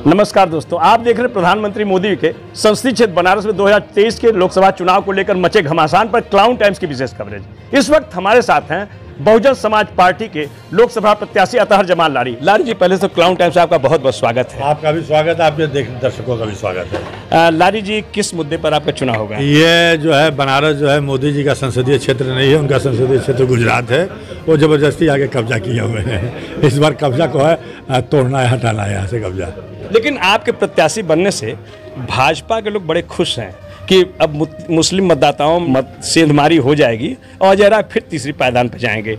नमस्कार दोस्तों, आप देख रहे हैं प्रधानमंत्री मोदी के संसदीय क्षेत्र बनारस में 2023 के लोकसभा चुनाव को लेकर मचे घमासान पर क्लाउन टाइम्स की विशेष कवरेज। इस वक्त हमारे साथ हैं बहुजन समाज पार्टी के लोकसभा प्रत्याशी अतहर जमाल लारी। लारी जी, पहले तो क्लाउन टाइम्स आपका बहुत बहुत स्वागत है। आपका भी स्वागत है, आपके दर्शकों का भी स्वागत है। लारी जी, किस मुद्दे पर आपका चुनाव होगा? ये जो है बनारस जो है मोदी जी का संसदीय क्षेत्र नहीं है, उनका संसदीय क्षेत्र गुजरात है। वो जबरदस्ती आगे कब्जा किए हुए हैं। इस बार कब्जा को है तोड़ना है, हटाना है यहाँ से कब्जा। लेकिन आपके प्रत्याशी बनने से भाजपा के लोग बड़े खुश हैं कि अब मुस्लिम मतदाताओं मत सेंधमारी हो जाएगी और जरा फिर तीसरी पायदान पर जाएंगे।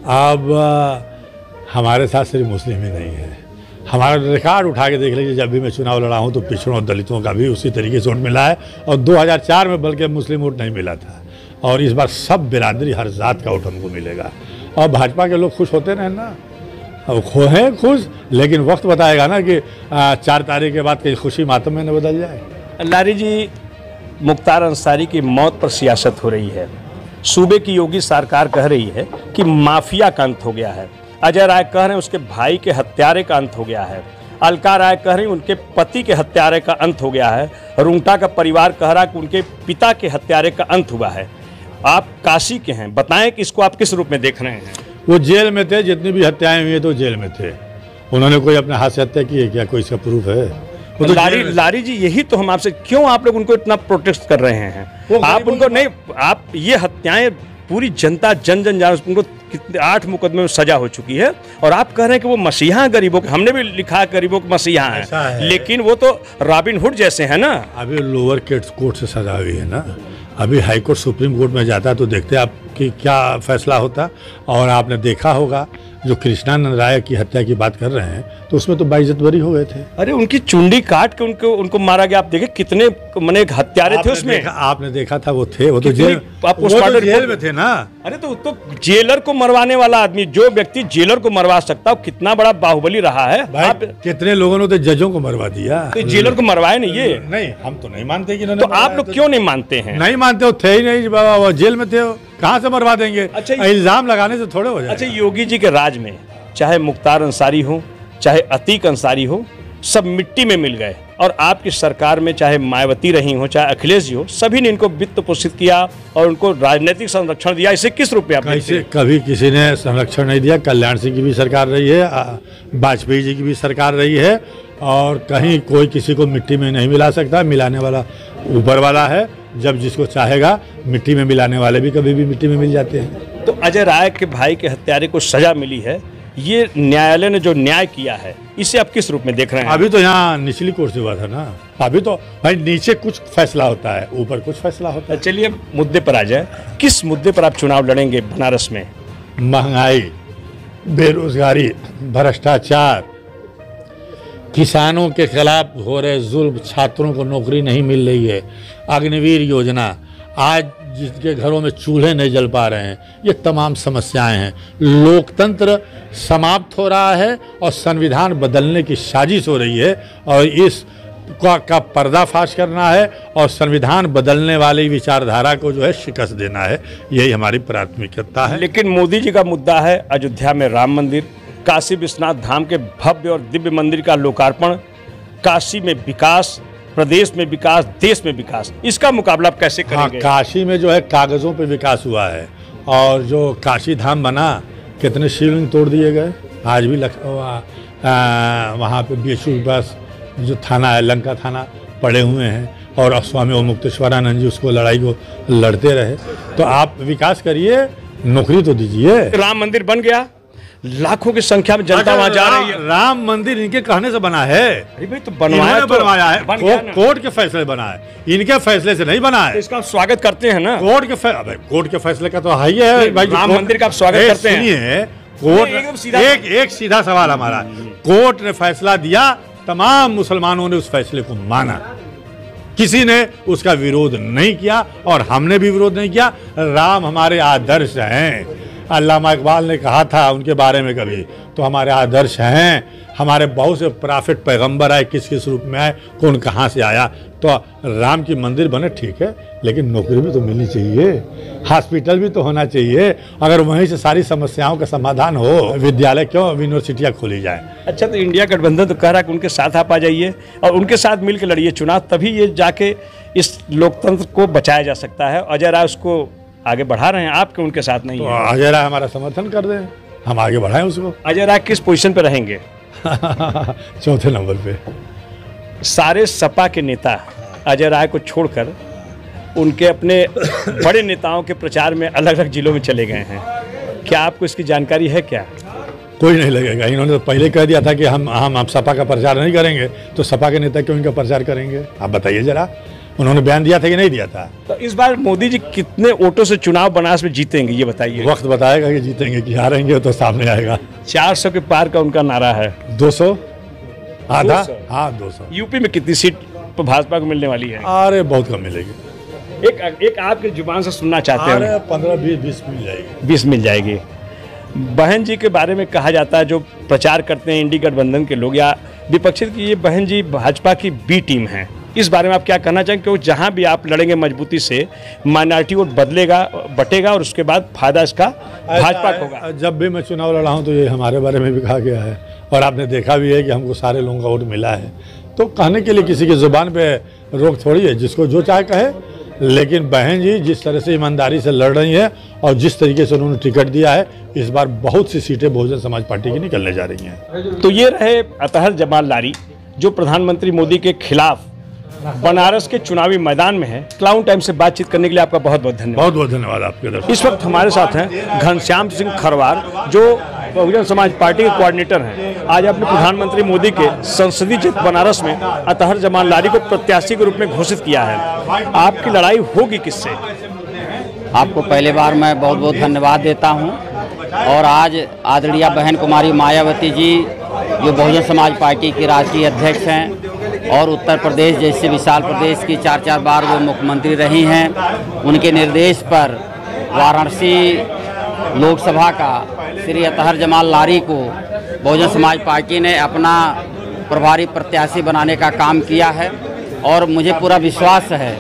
अब हमारे साथ सिर्फ मुस्लिम ही नहीं है, हमारा रिकॉर्ड उठा के देख लीजिए। जब भी मैं चुनाव लड़ा हूँ तो पिछड़ों और दलितों का भी उसी तरीके से वोट मिला है, और 2004 में बल्कि मुस्लिम वोट नहीं मिला था, और इस बार सब बिरादरी हर जात का वोट हमको मिलेगा। और भाजपा के लोग खुश होते रहे ना, अब हैं खुश, लेकिन वक्त बताएगा ना कि 4 तारीख के बाद कहीं खुशी मातम में न बदल जाए। लारी जी, मुख्तार अंसारी की मौत पर सियासत हो रही है। सूबे की योगी सरकार कह रही है कि माफिया का अंत हो गया है। अजय राय कह रहे हैं उसके भाई के हत्यारे का अंत हो गया है। अलका राय कह रही उनके पति के हत्यारे का अंत हो गया है। रुंगटा का परिवार कह रहा है कि उनके पिता के हत्यारे का अंत हुआ है। आप काशी के हैं, बताएं कि इसको आप किस रूप में देख रहे हैं? वो जेल में थे, जितनी भी हत्याएं हुई हैं तो जेल में थे। उन्होंने कोई अपने हाथ से हत्या की है क्या? कोई इसका प्रूफ है? वो तो लारी जी, यही तो हम आपसे, क्यों आप लोग उनको इतना प्रोटेस्ट कर रहे हैं? आप उनको नहीं, आप ये हत्याएं पूरी जनता जन जान, उनको कितने 8 मुकदमे में सजा हो चुकी है, और आप कह रहे हैं कि वो मसीहा गरीबों के, हमने भी लिखा है गरीबों के मसीहा है, लेकिन वो तो रॉबिन हुड जैसे हैं ना। अभी लोअर कोर्ट से सजा हुई है ना, अभी हाई कोर्ट सुप्रीम कोर्ट में जाता तो देखते आप कि क्या फैसला होता। और आपने देखा होगा जो कृष्णानंद राय की हत्या की बात कर रहे हैं तो उसमें तो बाइज्जत बरी हो गए थे। अरे उनकी चुंडी काट के उनको मारा गया। आप देखे कितने मने हत्यारे थे उसमें। आपने देखा था वो थे, वो तो जेल में थे ना। अरे तो जेलर को मरवाने वाला आदमी, जो व्यक्ति जेलर को मरवा सकता है, कितना बड़ा बाहुबली रहा है। आप कितने लोगों ने तो जजों को मरवा दिया, तो जेलर को मरवाए नहीं। ये नहीं, हम तो नहीं मानते कि तो आप लोग क्यों नहीं मानते हैं? नहीं मानते हो, थे ही नहीं बाबा, वो जेल में थे, कहाँ से मरवा देंगे? अच्छा, इल्जाम लगाने से थोड़े हो जाए। अच्छा, योगी जी के राज में चाहे मुख्तार अंसारी हो, चाहे अतीक अंसारी हो, सब मिट्टी में मिल गए, और आपकी सरकार में चाहे मायावती रही हो, चाहे अखिलेश जी हो, सभी ने इनको वित्त पोषित किया और उनको राजनीतिक संरक्षण दिया। इसे किस रूप में आप देखते हैं? कभी किसी ने संरक्षण नहीं दिया। कल्याण सिंह की भी सरकार रही है, वाजपेयी जी की भी सरकार रही है, और कहीं कोई किसी को मिट्टी में नहीं मिला सकता। मिलाने वाला ऊपर वाला है, जब जिसको चाहेगा मिट्टी में मिलाने वाले भी कभी भी मिट्टी में मिल जाते हैं। तो अजय राय के भाई के हत्यारे को सजा मिली है, ये न्यायालय ने जो न्याय किया है, इसे आप किस रूप में देख रहे हैं? अभी तो यहाँ निचली कोर्ट से हुआ था ना, अभी तो भाई नीचे कुछ फैसला होता है, ऊपर कुछ फैसला होता है। चलिए मुद्दे पर आ जाए, किस मुद्दे पर आप चुनाव लड़ेंगे बनारस में? महंगाई, बेरोजगारी, भ्रष्टाचार, किसानों के खिलाफ हो रहे जुल्म, छात्रों को नौकरी नहीं मिल रही है, अग्निवीर योजना, आज जिनके घरों में चूल्हे नहीं जल पा रहे हैं, ये तमाम समस्याएं हैं। लोकतंत्र समाप्त हो रहा है और संविधान बदलने की साजिश हो रही है, और इस का पर्दाफाश करना है और संविधान बदलने वाली विचारधारा को जो है शिकस्त देना है। यही हमारी प्राथमिकता है। लेकिन मोदी जी का मुद्दा है अयोध्या में राम मंदिर, काशी विश्वनाथ धाम के भव्य और दिव्य मंदिर का लोकार्पण, काशी में विकास, प्रदेश में विकास, देश में विकास। इसका मुकाबला आप कैसे करेंगे? काशी में जो है कागजों पे विकास हुआ है, और जो काशी धाम बना, कितने शिवलिंग तोड़ दिए गए। आज भी वहाँ पे बीएचयू के पास जो थाना है, लंका थाना, पड़े हुए हैं, और स्वामी ओम मुक्तेश्वरानंद जी उसको लड़ाई को लड़ते रहे। तो आप विकास करिए, नौकरी तो दीजिए। राम मंदिर बन गया, लाखों की संख्या में जनता वहां जा रही है। राम मंदिर इनके कहने से बना है। अरे भाई, तो बनवाया है, कोर्ट के फैसले बना है, इनके फैसले से नहीं बना है। इसका स्वागत करते हैं ना। कोर्ट के फैसले का तो हाई है भाई। राम मंदिर का आप स्वागत करते हैं? सुनिए, कोर्ट एक सीधा सवाल हमारा, कोर्ट ने फैसला दिया, तमाम मुसलमानों ने उस फैसले को माना, किसी ने उसका विरोध नहीं किया, और हमने भी विरोध नहीं किया। राम हमारे आदर्श हैं। अल्लामा इकबाल ने कहा था उनके बारे में कभी, तो हमारे आदर्श हैं। हमारे बहुत से प्रॉफिट पैगंबर आए, किस किस रूप में आए, कौन कहाँ से आया। तो राम की मंदिर बने ठीक है, लेकिन नौकरी भी तो मिलनी चाहिए, हॉस्पिटल भी तो होना चाहिए। अगर वहीं से सारी समस्याओं का समाधान हो, विद्यालय क्यों यूनिवर्सिटियाँ खोली जाएं। अच्छा, तो इंडिया गठबंधन तो कह रहा है कि उनके साथ आप आ जाइए और उनके साथ मिलकर लड़िए चुनाव, तभी ये जाके इस लोकतंत्र को बचाया जा सकता है। अजय राय उसको आगे बढ़ा रहे हैं, आपके उनके साथ नहीं तो है। अजय राय हमारा समर्थन कर दें, हम आगे बढ़ाएं उसको। अजय राय किस पोजीशन पे रहेंगे? चौथे नंबर पे। सारे सपा के नेता अजय राय को छोड़कर उनके अपने बड़े नेताओं के प्रचार में अलग अलग जिलों में चले गए हैं। क्या आपको इसकी जानकारी है क्या? कोई नहीं लगेगा। इन्होंने तो पहले कह दिया था कि हम सपा का प्रचार नहीं करेंगे, तो सपा के नेता क्यों इनका प्रचार करेंगे? आप बताइए जरा, उन्होंने बयान दिया था कि नहीं दिया था? तो इस बार मोदी जी कितने वोटों से चुनाव बनारस में जीतेंगे, ये बताइए। वक्त बताएगा कि जीतेंगे कि हारेंगे, तो सामने आएगा। 400 के पार का उनका नारा है। 200 आधा? 200? हाँ 200। यूपी में कितनी सीट भाजपा को मिलने वाली है? अरे बहुत कम मिलेगी। एक आपके जुबान से सुनना चाहते हैं। 15-20 मिल जाएगी। 20 मिल जाएगी। बहन जी के बारे में कहा जाता है, जो प्रचार करते हैं इंडी गठबंधन के लोग या विपक्षी, की ये बहन जी भाजपा की बी टीम है। इस बारे में आप क्या कहना चाहेंगे? क्योंकि जहां भी आप लड़ेंगे मजबूती से, माइनॉरिटी वोट बटेगा और उसके बाद फायदा इसका भाजपा को होगा। जब भी मैं चुनाव लड़ा हूं तो ये हमारे बारे में भी कहा गया है, और आपने देखा भी है कि हमको सारे लोगों का वोट मिला है। तो कहने के लिए किसी की जुबान पे रोक थोड़ी है, जिसको जो चाहे कहे। लेकिन बहन जी जिस तरह से ईमानदारी से लड़ रही है और जिस तरीके से उन्होंने टिकट दिया है, इस बार बहुत सी सीटें बहुजन समाज पार्टी की निकलने जा रही हैं। तो ये रहे अतहर जमाल लारी, जो प्रधानमंत्री मोदी के खिलाफ बनारस के चुनावी मैदान में है। क्लाउन टाइम से बातचीत करने के लिए आपका बहुत बहुत धन्यवाद। बहुत बहुत धन्यवाद आपके तरफ। इस वक्त हमारे साथ हैं घनश्याम सिंह खरवार, जो बहुजन समाज पार्टी के कोऑर्डिनेटर हैं। आज आपने प्रधानमंत्री मोदी के संसदीय क्षेत्र बनारस में अतहर जमाल लारी को प्रत्याशी के रूप में घोषित किया है। आपकी लड़ाई होगी किससे? आपको पहले बार मैं बहुत बहुत धन्यवाद देता हूं। और आज आदरणीय बहन कुमारी मायावती जी, जो बहुजन समाज पार्टी की राष्ट्रीय अध्यक्ष हैं और उत्तर प्रदेश जैसे विशाल प्रदेश की 4 बार वो मुख्यमंत्री रही हैं, उनके निर्देश पर वाराणसी लोकसभा का श्री अतहर जमाल लारी को बहुजन समाज पार्टी ने अपना प्रभारी प्रत्याशी बनाने का काम किया है। और मुझे पूरा विश्वास है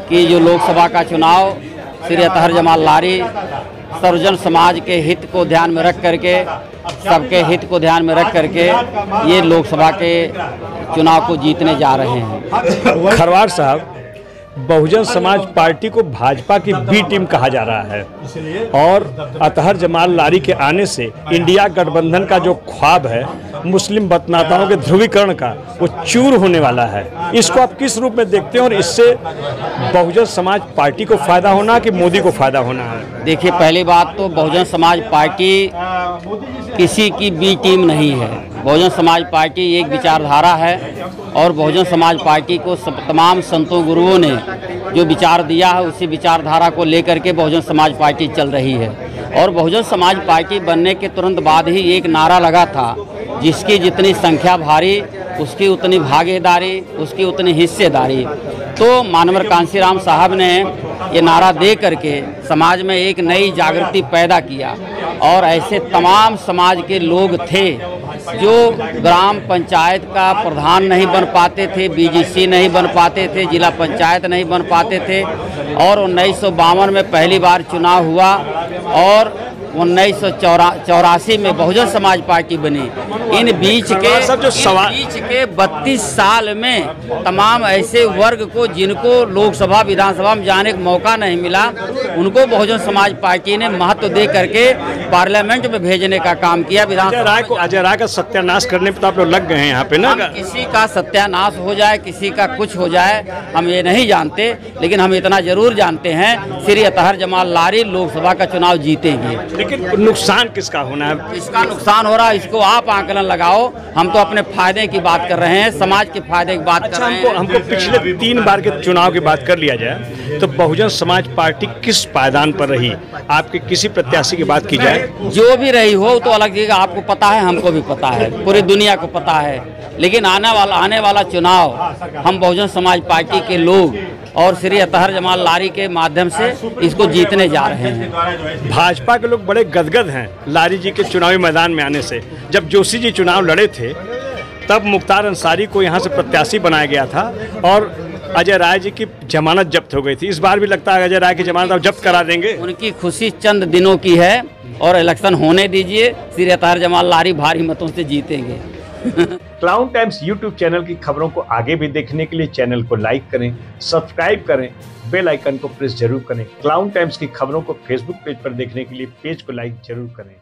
कि जो लोकसभा का चुनाव श्री अतहर जमाल लारी सर्वजन समाज के हित को ध्यान में रख करके, सबके हित को ध्यान में रख करके ये लोकसभा के चुनाव को जीतने जा रहे हैं। खरवार साहब, बहुजन समाज पार्टी को भाजपा की बी टीम कहा जा रहा है और अतहर जमाल लारी के आने से इंडिया गठबंधन का जो ख्वाब है मुस्लिम मतदाताओं के ध्रुवीकरण का, वो चूर होने वाला है। इसको आप किस रूप में देखते हैं और इससे बहुजन समाज पार्टी को फायदा होना कि मोदी को फायदा होना है? देखिए, पहली बात तो बहुजन समाज पार्टी किसी की बी टीम नहीं है। बहुजन समाज पार्टी एक विचारधारा है और बहुजन समाज पार्टी को तमाम संतों गुरुओं ने जो विचार दिया है, उसी विचारधारा को लेकर के बहुजन समाज पार्टी चल रही है। और बहुजन समाज पार्टी बनने के तुरंत बाद ही एक नारा लगा था, जिसकी जितनी संख्या भारी उसकी उतनी भागीदारी, उसकी उतनी हिस्सेदारी। तो मानवर कांसीराम साहब ने ये नारा दे करके समाज में एक नई जागृति पैदा किया। और ऐसे तमाम समाज के लोग थे जो ग्राम पंचायत का प्रधान नहीं बन पाते थे, बीजीसी नहीं बन पाते थे, जिला पंचायत नहीं बन पाते थे। और 1952 में पहली बार चुनाव हुआ और 1984 में बहुजन समाज पार्टी बनी। इन बीच के 32 साल में तमाम ऐसे वर्ग को जिनको लोकसभा विधानसभा में जाने का मौका नहीं मिला, उनको बहुजन समाज पार्टी ने महत्व दे करके पार्लियामेंट में भेजने का काम किया। अजय राय का सत्यानाश करने पर तो आप लोग लग गए हैं यहाँ पे ना? किसी का सत्यानाश हो जाए, किसी का कुछ हो जाए, हम ये नहीं जानते, लेकिन हम इतना जरूर जानते हैं श्री अतहर जमाल लारी लोकसभा का चुनाव जीतेंगे। लेकिन नुकसान किसका होना है? इसका नुकसान हो रहा है, इसको आप आकलन लगाओ। हम तो अपने फायदे की बात कर रहे हैं, समाज के फायदे की बात कर रहे हैं। हमको पिछले 3 बार के चुनाव की बात कर लिया जाए तो बहुजन समाज पार्टी किस पायदान पर रही? आपके किसी प्रत्याशी की बात की जाए? जो भी रही हो तो अलग जगह, आपको पता है, हमको भी पता है, पूरी दुनिया को पता है। लेकिन आने वाला चुनाव हम बहुजन समाज पार्टी के लोग और श्री अतहर जमाल लारी के माध्यम से इसको जीतने जा रहे हैं। भाजपा के लोग बड़े गदगद हैं लारी जी के चुनावी मैदान में आने से। जब जोशी जी चुनाव लड़े थे तब मुख्तार अंसारी को यहाँ से प्रत्याशी बनाया गया था और अजय राय जी की जमानत जब्त हो गई थी। इस बार भी लगता है अजय राय की जमानत अब जब्त करा देंगे। उनकी खुशी चंद दिनों की है और इलेक्शन होने दीजिए, श्री अतहर जमाल लारी भारी मतों से जीतेंगे। क्लाउन टाइम्स यूट्यूब चैनल की खबरों को आगे भी देखने के लिए चैनल को लाइक करें, सब्सक्राइब करें, बेल आइकन को प्रेस जरूर करें। क्लाउन टाइम्स की खबरों को फेसबुक पेज पर देखने के लिए पेज को लाइक जरूर करें।